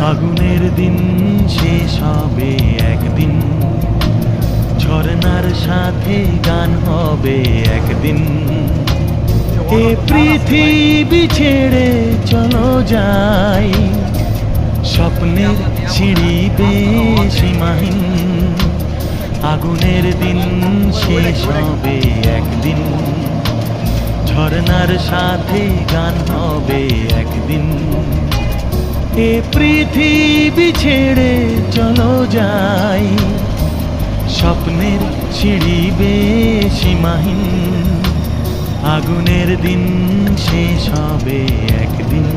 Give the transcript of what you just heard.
আগুনের দিন শেষ হবে একদিন, ঝরনার সাথে গান হবে একদিন। এ পৃথিবী ছেড়ে চলো যাই, স্বপ্নের সিঁড়ি বেয়ে সীমাহীন। আগুনের দিন শেষ হবে একদিন, ঝরনার সাথে গান হবে একদিন। এ পৃথিবী ছেড়ে চলো যাই, স্বপ্নের সিঁড়ি বেয়ে সীমাহীন। আগুনের দিন শেষ হবে একদিন।